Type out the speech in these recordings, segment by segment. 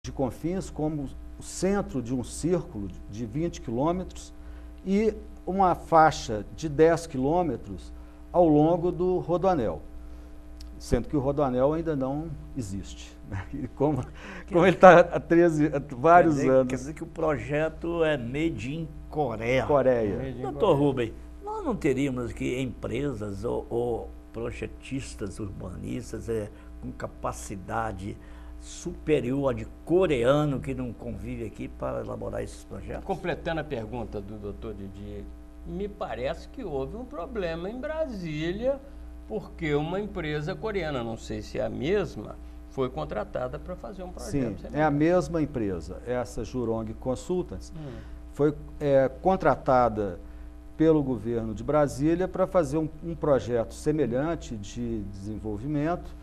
de Confins como o centro de um círculo de 20 quilômetros e uma faixa de 10 quilômetros ao longo do Rodoanel, sendo que o Rodoanel ainda não existe. Né? E como ele está há vários anos. Quer dizer que o projeto é Made in Coreia. Coreia. Doutor Rubem, nós não teríamos aqui empresas ou projetistas urbanistas com capacidade superior a de coreano que não convive aqui para elaborar esses projetos? Completando a pergunta do doutor Didier, me parece que houve um problema em Brasília, porque uma empresa coreana, não sei se é a mesma, foi contratada para fazer um projeto. Sim, é a mesma empresa, essa Jurong Consultants, foi contratada pelo governo de Brasília para fazer um projeto semelhante de desenvolvimento,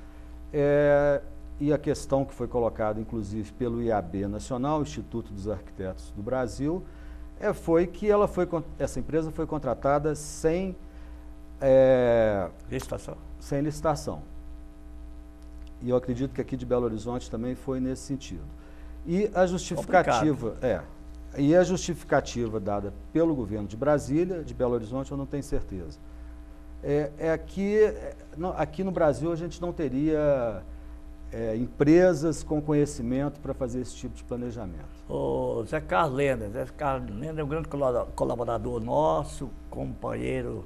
e a questão que foi colocada, inclusive, pelo IAB Nacional, Instituto dos Arquitetos do Brasil, foi que essa empresa foi contratada sem licitação. Sem licitação. E eu acredito que aqui de Belo Horizonte também foi nesse sentido. E a justificativa dada pelo governo de Brasília, de Belo Horizonte eu não tenho certeza. Aqui no Brasil a gente não teria empresas com conhecimento para fazer esse tipo de planejamento. O Zé Carlos Lender é um grande colaborador nosso, companheiro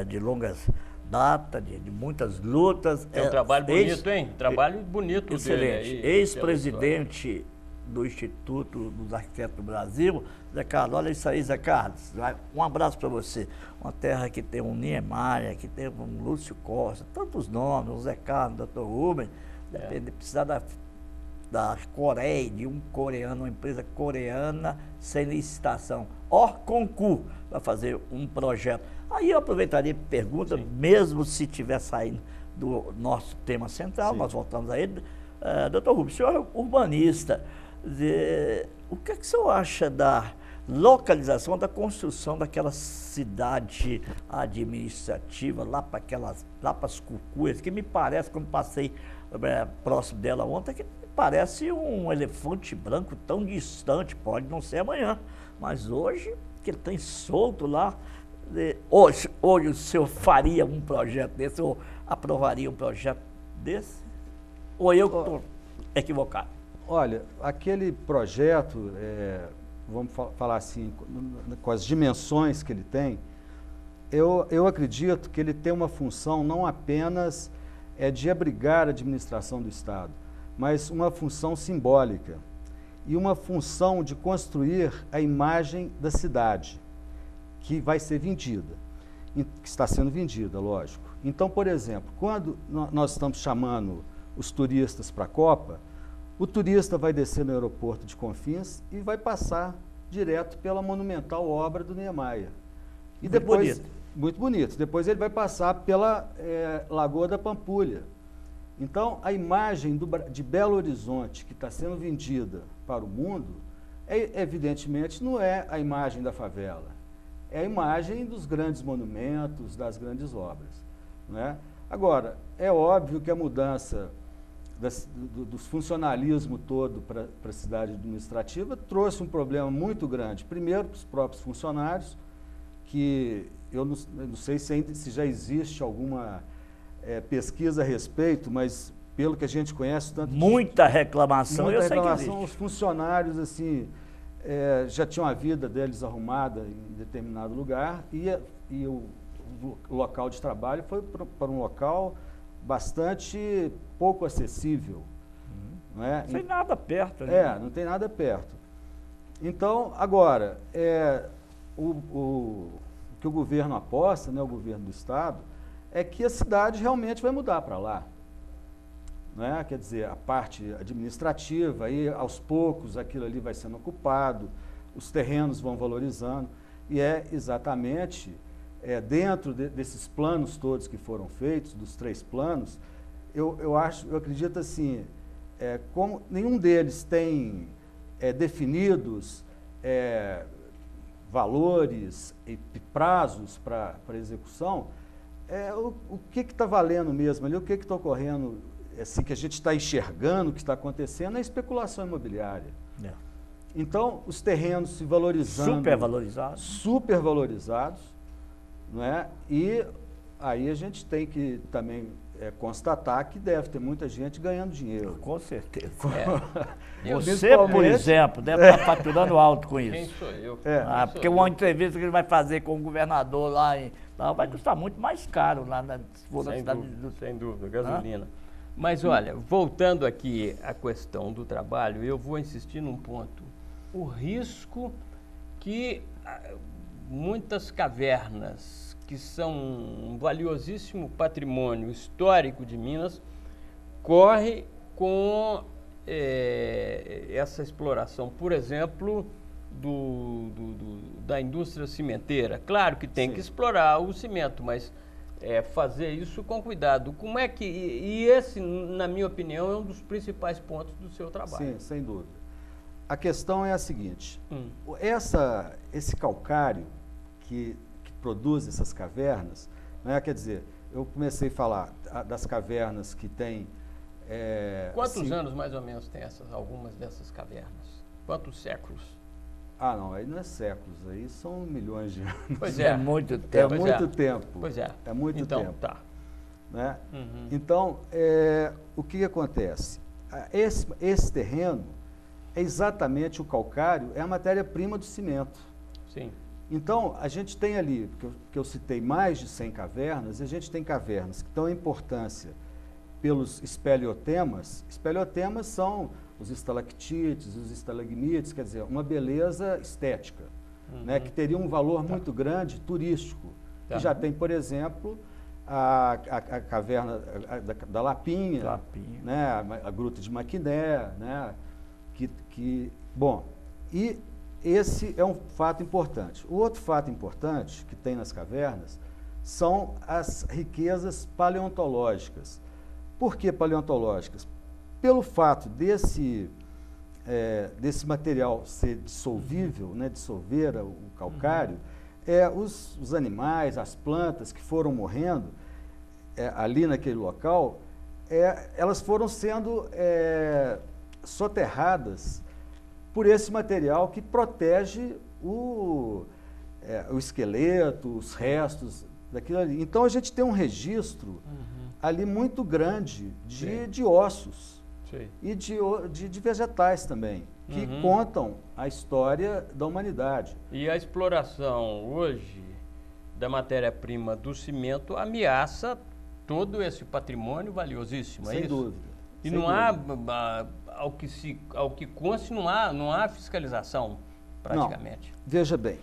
de longas datas, de muitas lutas. É um trabalho bonito, hein? Trabalho bonito excelente. Dele. Ex-presidente do Instituto dos Arquitetos do Brasil. Zé Carlos, olha isso aí, Zé Carlos. Um abraço para você. Uma terra que tem um Niemeyer, que tem um Lúcio Costa, tantos nomes, o Zé Carlos, o Dr. Rubem. Depende, precisar da Coreia, de um coreano, uma empresa coreana sem licitação, concurso, para fazer um projeto. Aí eu aproveitaria a pergunta, mesmo se estiver saindo do nosso tema central, nós voltamos a ele. Doutor Rubem, o senhor é urbanista, o que é que o senhor acha da localização, da construção daquela cidade administrativa, lá para as Cucuias, que me parece, quando passei próximo dela ontem, que parece um elefante branco tão distante, pode não ser amanhã, mas hoje, que ele tem solto lá, hoje o senhor faria um projeto desse, ou aprovaria um projeto desse? Ou eu estou equivocado? Olha, aquele projeto, vamos falar assim, com as dimensões que ele tem, eu acredito que ele tem uma função não apenas de abrigar a administração do Estado, mas uma função simbólica e uma função de construir a imagem da cidade, que vai ser vendida, que está sendo vendida, lógico. Então, por exemplo, quando nós estamos chamando os turistas para a Copa, o turista vai descer no aeroporto de Confins e vai passar direto pela monumental obra do Niemeyer. E depois, muito bonito. Depois ele vai passar pela Lagoa da Pampulha. Então, a imagem de Belo Horizonte que está sendo vendida para o mundo, evidentemente, não é a imagem da favela. É a imagem dos grandes monumentos, das grandes obras. Não é? Agora, é óbvio que a mudança do funcionalismo todo para a cidade administrativa trouxe um problema muito grande. Primeiro, para os próprios funcionários, que eu não sei se já existe alguma pesquisa a respeito, mas pelo que a gente conhece... Muita reclamação, eu sei que existe. Os funcionários, assim, já tinham a vida deles arrumada em determinado lugar e o local de trabalho foi para um local bastante pouco acessível. Não é? Não tem nada perto. Né? Não tem nada perto. Então, agora, o que o governo aposta, né, o governo do Estado, é que a cidade realmente vai mudar para lá. Não é? Quer dizer, a parte administrativa, aí aos poucos aquilo ali vai sendo ocupado, os terrenos vão valorizando, e exatamente dentro desses planos todos que foram feitos, dos 3 planos, eu acredito assim, como nenhum deles tem definidos valores e prazos para execução, o que está valendo mesmo ali, o que está ocorrendo assim, que a gente está enxergando o que está acontecendo é a especulação imobiliária. Então, os terrenos se valorizando. Supervalorizados, não é? E aí a gente tem que também constatar que deve ter muita gente ganhando dinheiro. Com certeza. Você, por exemplo, deve estar faturando alto com isso. Quem sou eu? Porque uma entrevista que ele vai fazer com o governador lá, vai custar muito mais caro lá na cidade do... Sem dúvida, gasolina. Mas olha, voltando aqui à questão do trabalho, eu vou insistir num ponto. O risco que muitas cavernas, que são um valiosíssimo patrimônio histórico de Minas, corre com essa exploração, por exemplo, da indústria cimenteira. Claro que tem que explorar o cimento, mas fazer isso com cuidado. Como é que... E esse, na minha opinião, é um dos principais pontos do seu trabalho. Sim, sem dúvida. A questão é a seguinte, esse calcário que produz essas cavernas, né, quer dizer, eu comecei a falar das cavernas que tem... Quantos anos mais ou menos tem algumas dessas cavernas? Quantos séculos? Não, aí não é séculos, aí são milhões de anos. Pois é. É muito tempo. É muito tempo. Pois é. É muito tempo. Tá. Né? Então, o que acontece? Esse terreno é exatamente o calcário, é a matéria-prima do cimento. Sim. Então, a gente tem ali, que eu citei mais de 100 cavernas, e a gente tem cavernas que dão importância pelos espeleotemas. Espeleotemas são os estalactites, os estalagmites, quer dizer, uma beleza estética, né, que teria um valor muito grande turístico. Que já tem, por exemplo, a caverna da Lapinha, né, a Gruta de Maquiné, né, bom, e esse é um fato importante. O outro fato importante que tem nas cavernas são as riquezas paleontológicas. Por que paleontológicas? Pelo fato desse material ser dissolvível, né, dissolver o calcário, os animais, as plantas que foram morrendo ali naquele local, elas foram sendo soterradas por esse material que protege o esqueleto, os restos daquilo ali. Então a gente tem um registro ali muito grande de ossos e de vegetais também, que contam a história da humanidade. E a exploração hoje da matéria-prima do cimento ameaça todo esse patrimônio valiosíssimo, Sem dúvida. E não há, ao que conste, não há fiscalização, praticamente. Não. Veja bem,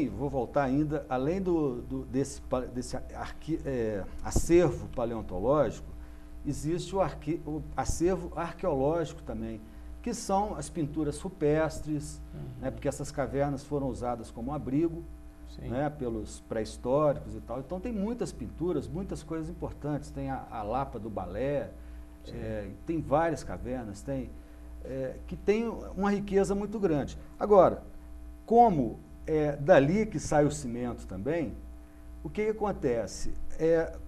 vou voltar ainda, além desse acervo paleontológico, existe o acervo arqueológico também, que são as pinturas rupestres, né, porque essas cavernas foram usadas como abrigo, né, pelos pré-históricos e tal. Então tem muitas pinturas, muitas coisas importantes. Tem a Lapa do Balé, tem várias cavernas, que tem uma riqueza muito grande. Agora, como dali que sai o cimento também, o que acontece?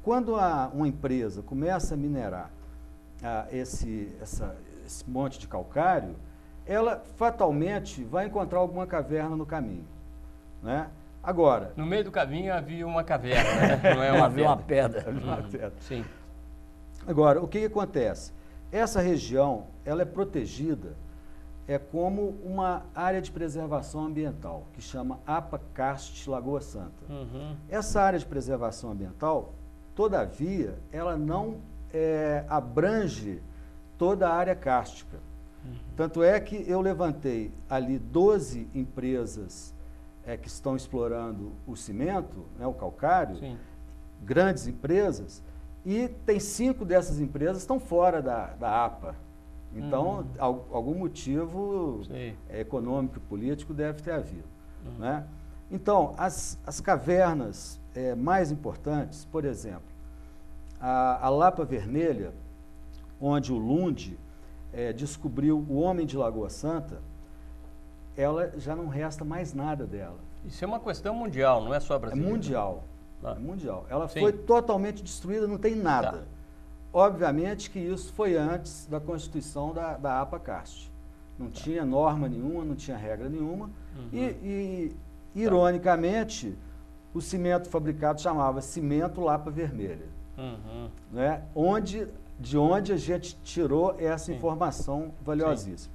Quando uma empresa começa a minerar esse monte de calcário, ela fatalmente vai encontrar alguma caverna no caminho, né? Agora... No meio do caminho havia uma caverna, né? Não é uma pedra. Sim. Agora, o que acontece? Essa região, ela é protegida como uma área de preservação ambiental, que chama APA-CAST Lagoa Santa. Essa área de preservação ambiental, todavia, ela não abrange toda a área cárstica. Tanto é que eu levantei ali 12 empresas que estão explorando o cimento, né, o calcário, grandes empresas, e tem 5 dessas empresas que estão fora da APA. Então, algum motivo econômico e político deve ter havido. Né? Então, as cavernas mais importantes, por exemplo, a Lapa Vermelha, onde o Lund descobriu o homem de Lagoa Santa, ela já não resta mais nada dela. Isso é uma questão mundial, não é só brasileira. É mundial. É mundial. Ela foi totalmente destruída, não tem nada. obviamente que isso foi antes da constituição da APA-CAST. Não tinha norma nenhuma, não tinha regra nenhuma. E ironicamente, o cimento fabricado chamava cimento Lapa Vermelha. Né? De onde a gente tirou essa informação valiosíssima.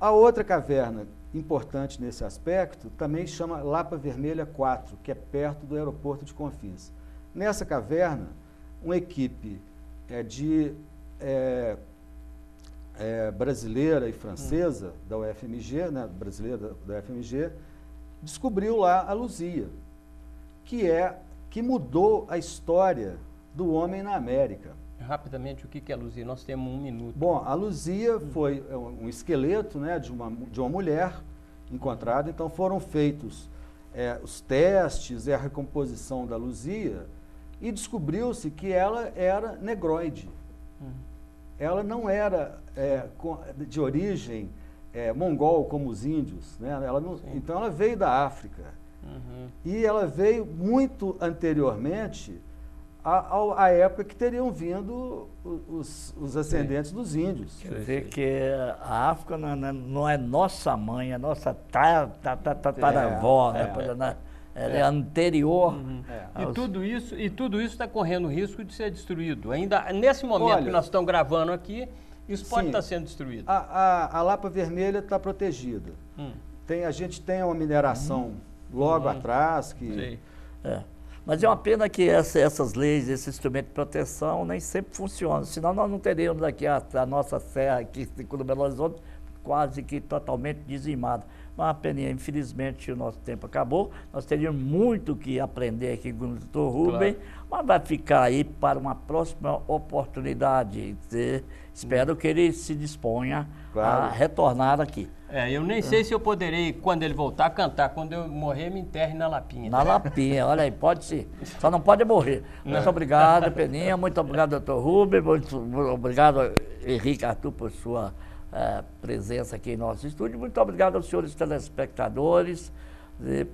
A outra caverna importante nesse aspecto também chama Lapa Vermelha 4, que é perto do aeroporto de Confins. Nessa caverna, uma equipe brasileira e francesa da UFMG, né, brasileira da UFMG, descobriu lá a luzia, que mudou a história do homem na América. Rapidamente, o que é a luzia? Nós temos 1 minuto. Bom, a luzia foi um esqueleto, né, de uma mulher encontrada, então foram feitos os testes e a recomposição da luzia e descobriu-se que ela era negroide. Ela não era de origem mongol como os índios, né? Então ela veio da África. E ela veio muito anteriormente à época que teriam vindo os ascendentes dos índios. Quer dizer que a África não é nossa mãe, é nossa tataravó, né? Ela é anterior. E tudo isso está correndo risco de ser destruído. Ainda nesse momento que nós estamos gravando aqui, isso pode estar sendo destruído. A Lapa Vermelha está protegida. A gente tem uma mineração logo atrás que... Mas é uma pena que essas leis, esse instrumento de proteção nem sempre funcionam, senão nós não teríamos aqui a nossa serra aqui do Belo Horizonte quase que totalmente dizimada. Mas uma peninha, infelizmente o nosso tempo acabou, nós teríamos muito que aprender aqui com o doutor Rubem, mas vai ficar aí para uma próxima oportunidade. Espero que ele se disponha a retornar aqui. Eu nem sei se eu poderei, quando ele voltar, cantar. Quando eu morrer, me enterre na Lapinha. Na Lapinha, olha aí, pode ser. Só não pode morrer. Muito obrigado, Peninha. Muito obrigado, doutor Rubem. Muito obrigado, Henrique Arthur, por sua presença aqui em nosso estúdio. Muito obrigado aos senhores telespectadores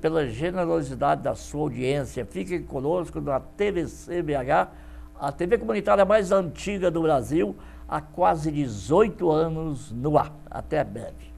pela generosidade da sua audiência. Fiquem conosco na TVC BH, a TV comunitária mais antiga do Brasil, há quase 18 anos no ar. Até breve.